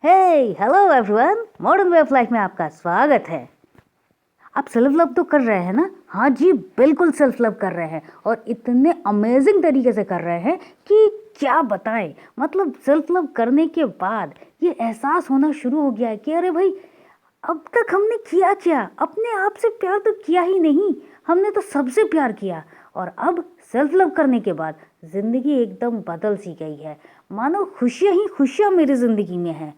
Hey hello everyone, modern way of life में आपका स्वागत है। आप सेल्फ लव तो कर रहे हैं ना? हाँ जी, बिल्कुल सेल्फ लव कर रहे हैं और इतने अमेजिंग तरीके से कर रहे हैं कि क्या बताएं। मतलब सेल्फ लव करने के बाद ये एहसास होना शुरू हो गया है कि अरे भाई, अब तक हमने किया क्या? अपने आप से प्यार तो किया ही नहीं, हमने तो सबसे प्यार किया। और अब सेल्फ लव करने के बाद ज़िंदगी एकदम बदल सी गई है, मानो खुशियाँ ही खुशियाँ मेरी ज़िंदगी में हैं।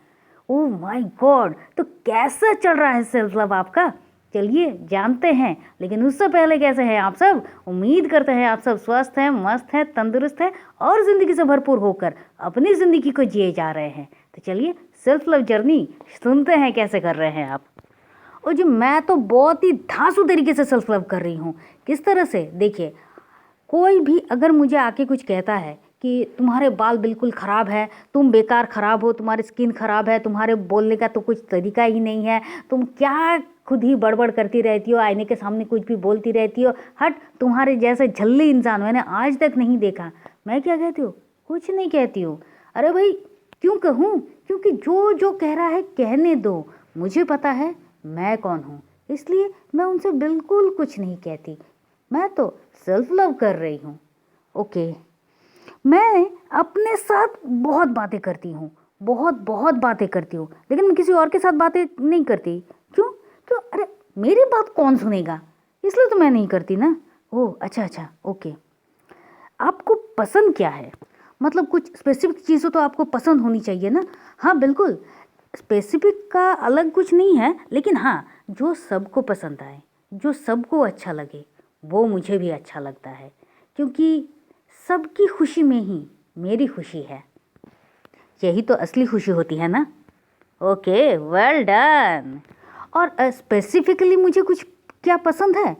ओह माय गॉड, तो कैसा चल रहा है सेल्फ लव आपका? चलिए जानते हैं। लेकिन उससे पहले कैसे हैं आप सब? उम्मीद करते हैं आप सब स्वस्थ हैं, मस्त हैं, तंदुरुस्त हैं और ज़िंदगी से भरपूर होकर अपनी ज़िंदगी को जिए जा रहे हैं। तो चलिए सेल्फ लव जर्नी सुनते हैं कैसे कर रहे हैं आप। और जी, मैं तो बहुत ही धांसू तरीके से सेल्फ लव कर रही हूँ। किस तरह से? देखिए, कोई भी अगर मुझे आके कुछ कहता है कि तुम्हारे बाल बिल्कुल ख़राब है, तुम बेकार ख़राब हो, तुम्हारी स्किन ख़राब है, तुम्हारे बोलने का तो कुछ तरीका ही नहीं है, तुम क्या खुद ही बड़बड़ करती रहती हो, आईने के सामने कुछ भी बोलती रहती हो, हट, तुम्हारे जैसे झल्ली इंसान मैंने आज तक नहीं देखा। मैं क्या कहती हूँ? कुछ नहीं कहती हूँ। अरे भाई, क्यों कहूँ? क्योंकि जो जो कह रहा है कहने दो, मुझे पता है मैं कौन हूँ, इसलिए मैं उनसे बिल्कुल कुछ नहीं कहती। मैं तो सेल्फ लव कर रही हूँ। ओके, मैं अपने साथ बहुत बातें करती हूँ, बहुत बहुत बातें करती हूँ, लेकिन मैं किसी और के साथ बातें नहीं करती। क्यों? तो अरे, मेरी बात कौन सुनेगा, इसलिए तो मैं नहीं करती ना। ओह अच्छा अच्छा, ओके। आपको पसंद क्या है? मतलब कुछ स्पेसिफिक चीज़ें तो आपको पसंद होनी चाहिए ना। हाँ बिल्कुल, स्पेसिफिक का अलग कुछ नहीं है, लेकिन हाँ, जो सबको पसंद आए, जो सबको अच्छा लगे, वो मुझे भी अच्छा लगता है। क्योंकि सबकी खुशी में ही मेरी खुशी है। यही तो असली खुशी होती है ना। Okay, well done. और स्पेसिफिकली मुझे कुछ क्या पसंद है?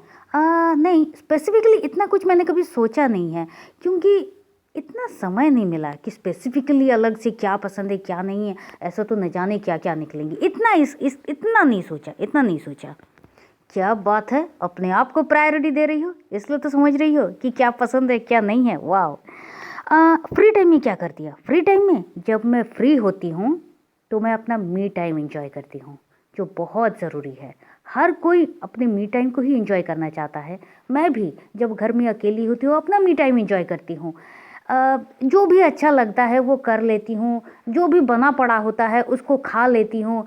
नहीं, स्पेसिफिकली इतना कुछ मैंने कभी सोचा नहीं है, क्योंकि इतना समय नहीं मिला कि स्पेसिफिकली अलग से क्या पसंद है क्या नहीं है। ऐसा तो न जाने क्या क्या निकलेंगे। इतना नहीं सोचा, इतना नहीं सोचा। क्या बात है, अपने आप को प्रायोरिटी दे रही हो, इसलिए तो समझ रही हो कि क्या पसंद है क्या नहीं है। वाह। फ्री टाइम में क्या करती है? फ्री टाइम में जब मैं फ्री होती हूँ तो मैं अपना मी टाइम एंजॉय करती हूँ, जो बहुत ज़रूरी है। हर कोई अपने मी टाइम को ही एंजॉय करना चाहता है। मैं भी जब घर में अकेली होती हूँ अपना मी टाइम एंजॉय करती हूँ। जो भी अच्छा लगता है वो कर लेती हूँ, जो भी बना पड़ा होता है उसको खा लेती हूँ।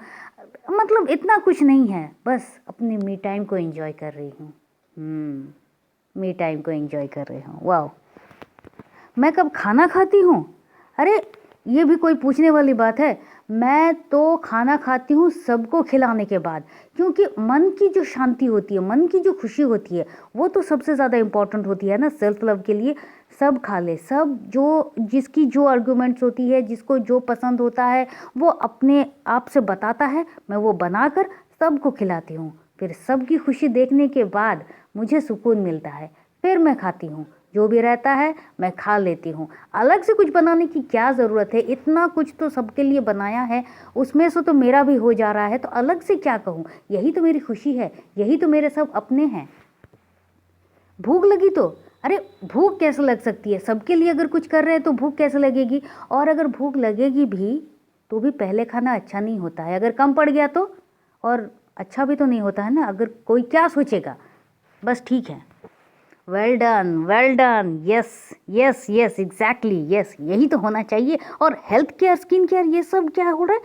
मतलब इतना कुछ नहीं है, बस अपने मी टाइम को एंजॉय कर रही हूँ। मी टाइम को एंजॉय कर रही हूँ। वाह। मैं कब खाना खाती हूँ? अरे, ये भी कोई पूछने वाली बात है? मैं तो खाना खाती हूँ सबको खिलाने के बाद, क्योंकि मन की जो शांति होती है, मन की जो खुशी होती है, वो तो सबसे ज़्यादा इम्पोर्टेंट होती है ना सेल्फ लव के लिए। सब खा ले, सब जो जिसकी जो आर्गूमेंट्स होती है, जिसको जो पसंद होता है, वो अपने आप से बताता है, मैं वो बनाकर सबको खिलाती हूँ। फिर सबकी खुशी देखने के बाद मुझे सुकून मिलता है, फिर मैं खाती हूँ। जो भी रहता है मैं खा लेती हूँ। अलग से कुछ बनाने की क्या ज़रूरत है? इतना कुछ तो सबके लिए बनाया है, उसमें से तो मेरा भी हो जा रहा है, तो अलग से क्या कहूँ? यही तो मेरी खुशी है, यही तो मेरे सब अपने हैं। भूख लगी तो, अरे भूख कैसे लग सकती है? सबके लिए अगर कुछ कर रहे हैं तो भूख कैसे लगेगी? और अगर भूख लगेगी भी तो भी पहले खाना अच्छा नहीं होता है, अगर कम पड़ गया तो। और अच्छा भी तो नहीं होता है ना, अगर कोई क्या सोचेगा। बस ठीक है। Well done, well done. Yes yes yes, exactly yes, यही तो होना चाहिए। और हेल्थ केयर, स्किन केयर, ये सब क्या हो रहा है?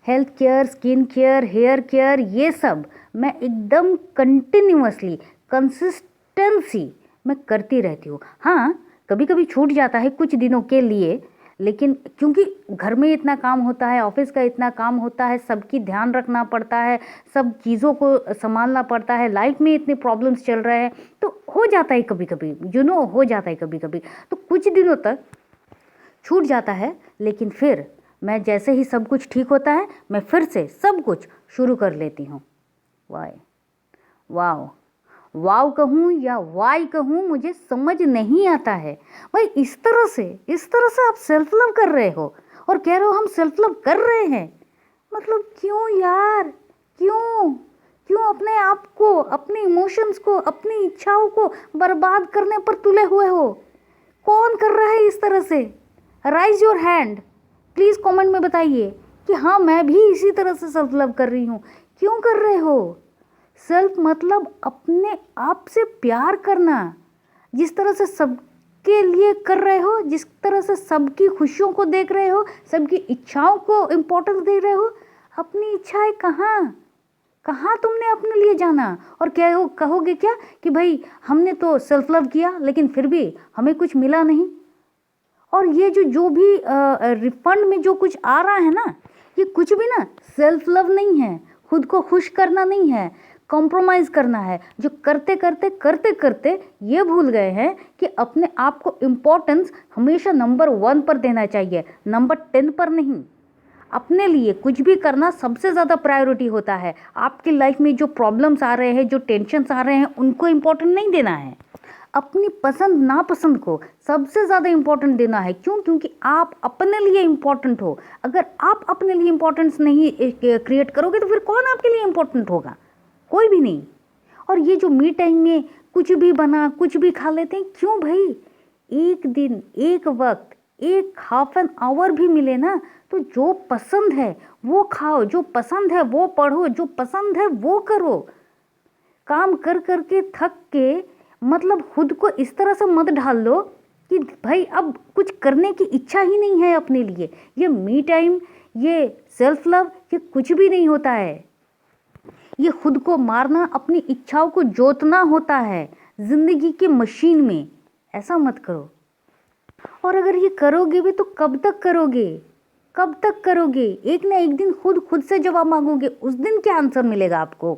Health care, skin care, hair care, ये सब मैं एकदम कंटिन्यूअसली, कंसिस्टेंसी मैं करती रहती हूँ। हाँ, कभी कभी छूट जाता है कुछ दिनों के लिए, लेकिन क्योंकि घर में इतना काम होता है, ऑफिस का इतना काम होता है, सबकी ध्यान रखना पड़ता है, सब चीज़ों को संभालना पड़ता है, लाइफ में इतने प्रॉब्लम्स चल रहे हैं, तो हो जाता है कभी कभी, हो जाता है कभी कभी, तो कुछ दिनों तक छूट जाता है। लेकिन फिर मैं जैसे ही सब कुछ ठीक होता है, मैं फिर से सब कुछ शुरू कर लेती हूँ। वाह, वाह, वाव कहूँ या वाई कहूँ, मुझे समझ नहीं आता है। भाई, इस तरह से आप सेल्फ लव कर रहे हो और कह रहे हो हम सेल्फ लव कर रहे हैं। मतलब क्यों यार? क्यों? क्यों अपने आप को, अपने इमोशंस को, अपनी इच्छाओं को बर्बाद करने पर तुले हुए हो? कौन कर रहा है इस तरह से? Rise your hand, please comment में बताइए कि हाँ मैं भी इसी तरह से सेल्फ लव कर रही हूँ। क्यों कर रहे हो? सेल्फ मतलब अपने आप से प्यार करना। जिस तरह से सबके लिए कर रहे हो, जिस तरह से सबकी खुशियों को देख रहे हो, सबकी इच्छाओं को इम्पोर्टेंस दे रहे हो, अपनी इच्छाएं कहाँ तुमने अपने लिए जाना? और क्या कहोगे क्या कि भाई हमने तो सेल्फ लव किया लेकिन फिर भी हमें कुछ मिला नहीं। और ये जो भी रिफंड में जो कुछ आ रहा है ना, ये कुछ भी ना सेल्फ लव नहीं है, खुद को खुश करना नहीं है, कॉम्प्रोमाइज़ करना है। जो करते करते ये भूल गए हैं कि अपने आप को इम्पोर्टेंस हमेशा नंबर 1 पर देना चाहिए, नंबर 10 पर नहीं। अपने लिए कुछ भी करना सबसे ज़्यादा प्रायोरिटी होता है। आपकी लाइफ में जो प्रॉब्लम्स आ रहे हैं, जो टेंशन्स आ रहे हैं, उनको इम्पोर्टेंट नहीं देना है। अपनी पसंद नापसंद को सबसे ज़्यादा इम्पोर्टेंट देना है। क्यों? क्योंकि आप अपने लिए इम्पोर्टेंट हो। अगर आप अपने लिए इम्पोर्टेंस नहीं क्रिएट करोगे तो फिर कौन आपके लिए इम्पोर्टेंट होगा? कोई भी नहीं। और ये जो मी टाइम में कुछ भी बना कुछ भी खा लेते हैं, क्यों भाई? एक दिन, एक वक्त, एक हाफ एन आवर भी मिले ना तो जो पसंद है वो खाओ, जो पसंद है वो पढ़ो, जो पसंद है वो करो। काम कर के थक के मतलब खुद को इस तरह से मत ढाल लो कि भाई अब कुछ करने की इच्छा ही नहीं है अपने लिए। ये मी टाइम, ये सेल्फ लव, ये कुछ भी नहीं होता है। ये खुद को मारना, अपनी इच्छाओं को जोतना होता है जिंदगी की मशीन में। ऐसा मत करो। और अगर ये करोगे भी तो कब तक करोगे? कब तक करोगे? एक ना एक दिन खुद से जवाब मांगोगे, उस दिन क्या आंसर मिलेगा आपको?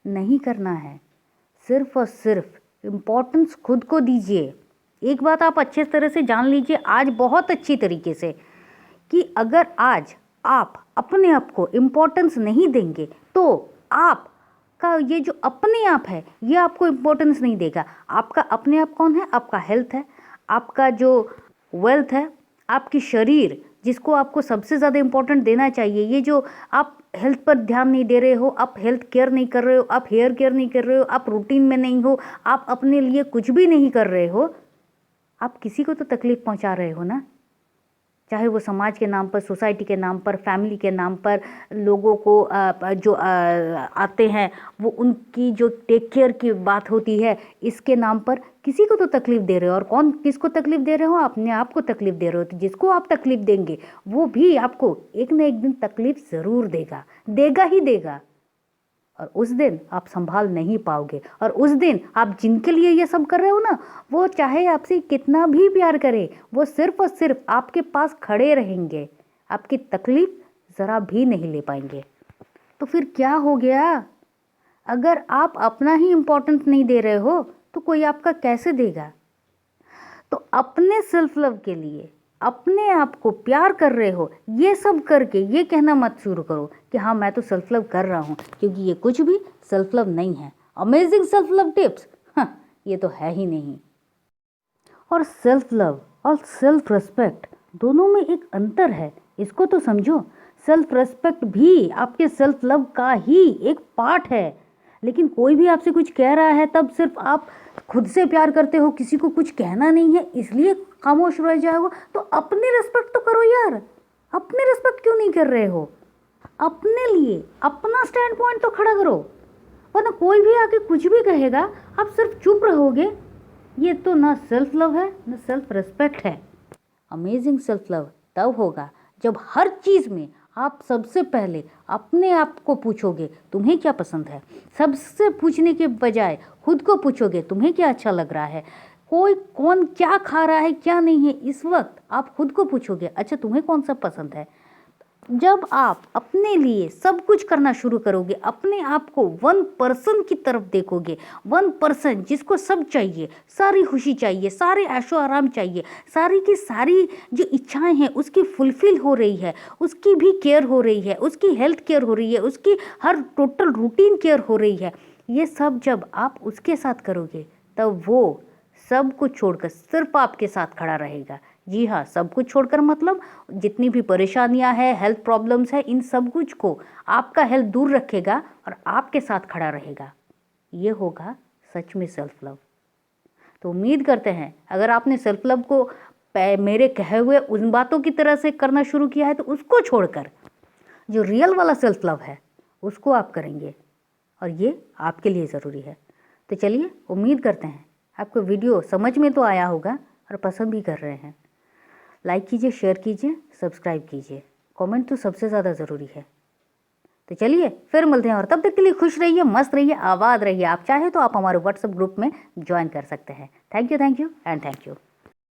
नहीं करना है। सिर्फ और सिर्फ इम्पोर्टेंस खुद को दीजिए। एक बात आप अच्छे तरह से जान लीजिए आज बहुत अच्छी तरीके से कि अगर आज आप अपने आप को इम्पोर्टेंस नहीं देंगे तो आप का ये जो अपने आप है ये आपको इम्पोर्टेंस नहीं देगा। आपका अपने आप कौन है? आपका हेल्थ है, आपका जो वेल्थ है, आपकी शरीर जिसको आपको सबसे ज़्यादा इम्पोर्टेंट देना चाहिए। ये जो आप हेल्थ पर ध्यान नहीं दे रहे हो, आप हेल्थ केयर नहीं कर रहे हो, आप हेयर केयर नहीं कर रहे हो, आप रूटीन में नहीं हो, आप अपने लिए कुछ भी नहीं कर रहे हो, आप किसी को तो तकलीफ़ पहुंचा रहे हो ना। चाहे वो समाज के नाम पर, सोसाइटी के नाम पर, फैमिली के नाम पर, लोगों को जो आते हैं वो उनकी जो टेक केयर की बात होती है इसके नाम पर किसी को तो तकलीफ़ दे रहे हो। और कौन किसको तकलीफ़ दे रहे हो? अपने आप को तकलीफ़ दे रहे हो। तो जिसको आप तकलीफ़ देंगे वो भी आपको एक ना एक दिन तकलीफ़ ज़रूर देगा ही देगा। और उस दिन आप संभाल नहीं पाओगे। और उस दिन आप जिनके लिए ये सब कर रहे हो ना, वो चाहे आपसे कितना भी प्यार करे, वो सिर्फ और सिर्फ आपके पास खड़े रहेंगे, आपकी तकलीफ ज़रा भी नहीं ले पाएंगे। तो फिर क्या हो गया? अगर आप अपना ही इम्पोर्टेंस नहीं दे रहे हो तो कोई आपका कैसे देगा? तो अपने सेल्फ लव के लिए अपने आप को प्यार कर रहे हो, ये सब करके ये कहना मत शुरू करो कि हाँ मैं तो सेल्फ लव कर रहा हूँ, क्योंकि ये कुछ भी सेल्फ लव नहीं है। अमेजिंग सेल्फ लव टिप्स, हाँ ये तो है ही नहीं। और सेल्फ लव और सेल्फ रिस्पेक्ट दोनों में एक अंतर है, इसको तो समझो। सेल्फ रिस्पेक्ट भी आपके सेल्फ लव का ही एक पार्ट है। लेकिन कोई भी आपसे कुछ कह रहा है तब सिर्फ आप खुद से प्यार करते हो, किसी को कुछ कहना नहीं है इसलिए खामोश रह जाओगे। तो अपनी रिस्पेक्ट तो करो यार। अपनी रिस्पेक्ट क्यों नहीं कर रहे हो? अपने लिए अपना स्टैंड पॉइंट तो खड़ा करो, वरना कोई भी आके कुछ भी कहेगा आप सिर्फ चुप रहोगे। ये तो ना सेल्फ लव है ना सेल्फ रिस्पेक्ट है। अमेजिंग सेल्फ लव तब होगा जब हर चीज़ में आप सबसे पहले अपने आप को पूछोगे तुम्हें क्या पसंद है। सबसे पूछने के बजाय खुद को पूछोगे तुम्हें क्या अच्छा लग रहा है। कोई कौन क्या खा रहा है क्या नहीं है, इस वक्त आप खुद को पूछोगे अच्छा तुम्हें कौन सा पसंद है। जब आप अपने लिए सब कुछ करना शुरू करोगे, अपने आप को 1% की तरफ देखोगे, 1% जिसको सब चाहिए, सारी खुशी चाहिए, सारे ऐशो आराम चाहिए, सारी की सारी जो इच्छाएं हैं उसकी फुलफिल हो रही है, उसकी भी केयर हो रही है, उसकी हेल्थ केयर हो रही है, उसकी हर टोटल रूटीन केयर हो रही है। ये सब जब आप उसके साथ करोगे तब वो सब कुछ छोड़कर सिर्फ आपके साथ खड़ा रहेगा। जी हाँ, सब कुछ छोड़कर मतलब जितनी भी परेशानियां हैं, हेल्थ प्रॉब्लम्स है, इन सब कुछ को आपका हेल्थ दूर रखेगा और आपके साथ खड़ा रहेगा। ये होगा सच में सेल्फ लव। तो उम्मीद करते हैं अगर आपने सेल्फ लव को मेरे कहे हुए उन बातों की तरह से करना शुरू किया है तो उसको छोड़कर जो रियल वाला सेल्फ लव है उसको आप करेंगे, और ये आपके लिए ज़रूरी है। तो चलिए, उम्मीद करते हैं आपको वीडियो समझ में तो आया होगा और पसंद भी कर रहे हैं। लाइक कीजिए, शेयर कीजिए, सब्सक्राइब कीजिए, कमेंट तो सबसे ज़्यादा ज़रूरी है। तो चलिए फिर मिलते हैं, और तब तक के लिए खुश रहिए, मस्त रहिए, आबाद रहिए। आप चाहे तो आप हमारे व्हाट्सएप ग्रुप में ज्वाइन कर सकते हैं। Thank you and thank you.